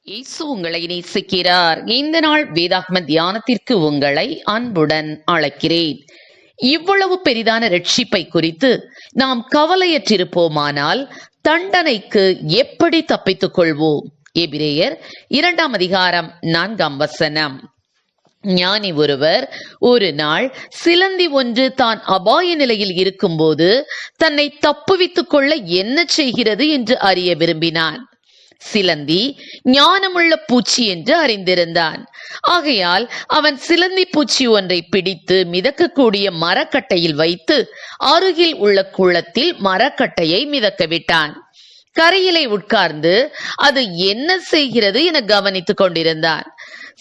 இயேசு உங்களை நேசிக்கிறார். இந்த நாள் வேதாகம தியானத்திற்கு உங்களை அன்புடன் அழைக்கிறேன். இவ்வளவு பெரிதான ரட்சிப்பை குறித்து நாம் கவலையற்றிருப்போமானால் தண்டனைக்கு எப்படி தப்பித்துக் கொள்வோம்? எபிரேயர் 2 அதிகாரம் 4 ஞானி ஒருவர் ஒரு நாள் சிலந்தி ஒன்று தான் அபாய நிலையில் இருக்கும்போது தன்னை தப்புவித்துக் கொள்ள என்ன செய்கிறது என்று அறிய விரும்பினான். சிலந்தி ஞானமுள்ள பூச்சி என்று அறிந்திருந்தான். ஆகையால் அவன் சிலந்தி பூச்சி ஒன்றை பிடித்து மிதக்கக்கூடிய மரக்கட்டையில் வைத்து அருகில் உள்ள குளத்தில் மரக்கட்டையை மிதக்க விட்டான். கரையிலே உட்கார்ந்து அது என்ன செய்கிறது என கவனித்துக் கொண்டிருந்தான்.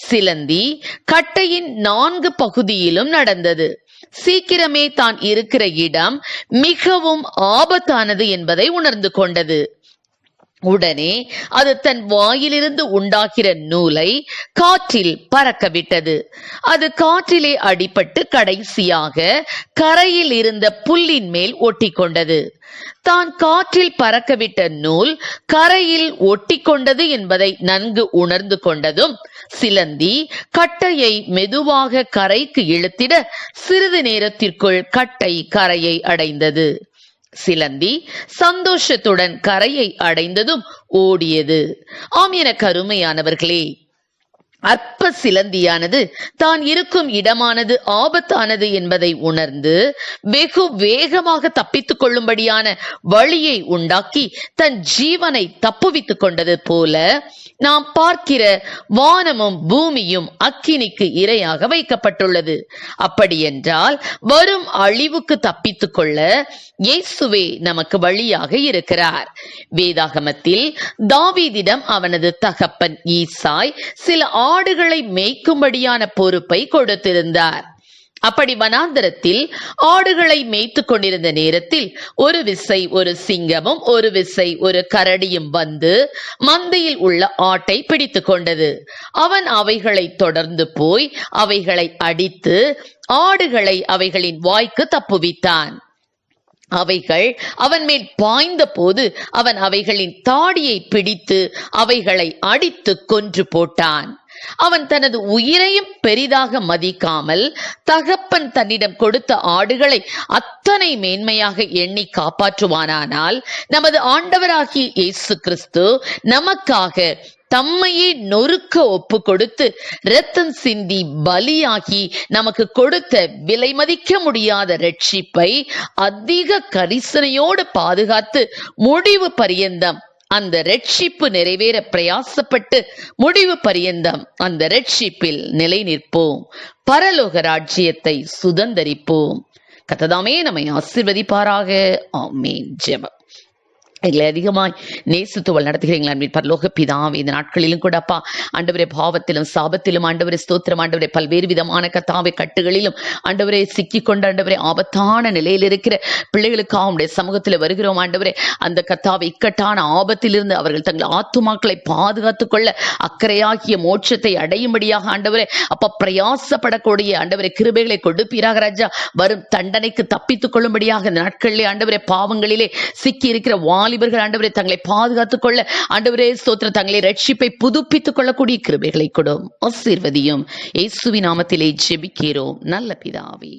சிலந்தி கட்டையின் 4 பகுதியிலும் நடந்தது. சீக்கிரமே தான் இருக்கிற இடம் மிகவும் ஆபத்தானது என்பதை உணர்ந்து கொண்டது. உடனே அது தன் வாயிலிருந்து உண்டாகிற நூலை காற்றில் பறக்க விட்டது. அது காற்றிலே அடிபட்டு கடைசியாக கரையில் இருந்த புல்லின் மேல் ஒட்டி கொண்டது. தான் காற்றில் பறக்கவிட்ட நூல் கரையில் ஒட்டி கொண்டது என்பதை நன்கு உணர்ந்து கொண்டதும் சிலந்தி கட்டையை மெதுவாக கரைக்கு இழுத்திட சிறிது நேரத்திற்குள் கட்டை கரையை அடைந்தது. சிலந்தி சந்தோஷத்துடன் கரையை அடைந்ததும் ஓடியது. ஆம், என கருமையானவர்களே, அற்ப சிலந்தியானது தான் இருக்கும் இடமானது ஆபத்தானது என்பதை உணர்ந்து வெகு வேகமாக தப்பித்துக் கொள்ளும்படியான வழியை உண்டாக்கி தன் ஜீவனை தப்புவித்துக் கொண்டது போல நாம் பார்க்கிற வானமும் பூமியும் அக்கினிக்கு இரையாக வைக்கப்பட்டுள்ளது. அப்படியென்றால் வரும் அழிவுக்கு தப்பித்துக் கொள்ள இயேசுவே நமக்கு வழியாக இருக்கிறார். வேதாகமத்தில் தாவீதிடம் அவனது தகப்பன் ஈசாய் சில ஆடுகளை மேய்க்கும்படியான பொறுப்பை கொடுத்திருந்தார். அப்படி வனாந்தரத்தில் ஆடுகளை மேய்த்து கொண்டிருந்த நேரத்தில் ஒரு விசை ஒரு சிங்கமும் ஒரு விசை ஒரு கரடியும் வந்து மந்தையில் உள்ள ஆட்டை பிடித்து கொண்டது. அவன் அவைகளை தொடர்ந்து போய் அவைகளை அடித்து ஆடுகளை அவைகளின் வாய்க்கு தப்புவித்தான். அவைகள் அவன் மேல் பாய்ந்த போது அவன் அவைகளின் தாடியை பிடித்து அவைகளை அடித்து கொன்று போட்டான். அவன் தனது உயிரையும் பெரிதாக மதிக்காமல் தகப்பன் தன்னிடம் கொடுத்த ஆடுகளை அத்தனை மேன்மையாக எண்ணி காப்பாற்றுவானானால் நமது ஆண்டவராகிய இயேசு கிறிஸ்து நமக்காக தம்மையே நொறுக்க ஒப்பு கொடுத்து இரத்தம் சிந்தி பலியாகி நமக்கு கொடுத்த விலை மதிக்க முடியாத ரட்சிப்பை அதிக கரிசனையோடு பாதுகாத்து முடிவு பரியந்தம் அந்த ரட்சிப்பு நிறைவேற பிரயாசப்பட்டு முடிவு பரியந்தம் அந்த ரட்சிப்பில் நிலை நிற்போம். பரலோக ராஜ்யத்தை சுதந்தரிப்போம். கர்த்தர் நம்மை ஆசீர்வதிப்பாராக. ஆமென். ஜெபம். எங்களை அதிகமாய் நேசித்து நடத்துகிறீங்களா பரலோக பிதாவே, இந்த நாட்களிலும் கூட அப்பா ஆண்டவரே பாவத்திலும் சாபத்திலும் ஆண்டவரே ஸ்தோத்திரம் ஆண்டவரே பல்வேறு விதமான கத்தாவை கட்டுகளிலும் ஆண்டவரே சிக்கிக்கொண்ட ஆண்டவரே ஆபத்தான நிலையில் இருக்கிற பிள்ளைகளுக்காக உடைய சமூகத்தில் வருகிறோம் ஆண்டவரே. அந்த கத்தாவை இக்கட்டான ஆபத்திலிருந்து அவர்கள் தங்கள் ஆத்துமாக்களை பாதுகாத்துக் கொள்ள அக்கறையாகிய மோட்சத்தை அடையும்படியாக ஆண்டவரே அப்பா பிரயாசப்படக்கூடிய ஆண்டவரே கிருபைகளை கொடுப்பீராக ராஜா. வரும் தண்டனைக்கு தப்பித்துக் கொள்ளும்படியாக இந்த நாட்களிலே ஆண்டவரே பாவங்களிலே சிக்கி இருக்கிற வாலிபர்கள் ஆண்டவரே தங்களை பாதுகாத்துக் கொள்ள ஆண்டவரே ஸ்தோத்திரம் தங்களை ரட்சிப்பை புதுப்பித்துக் கொள்ளக்கூடிய கிருபைகளை கொடும். ஆசீர்வதியும். இயேசுவின் நாமத்திலே ஜெபிக்கிறோம் நல்ல பிதாவே.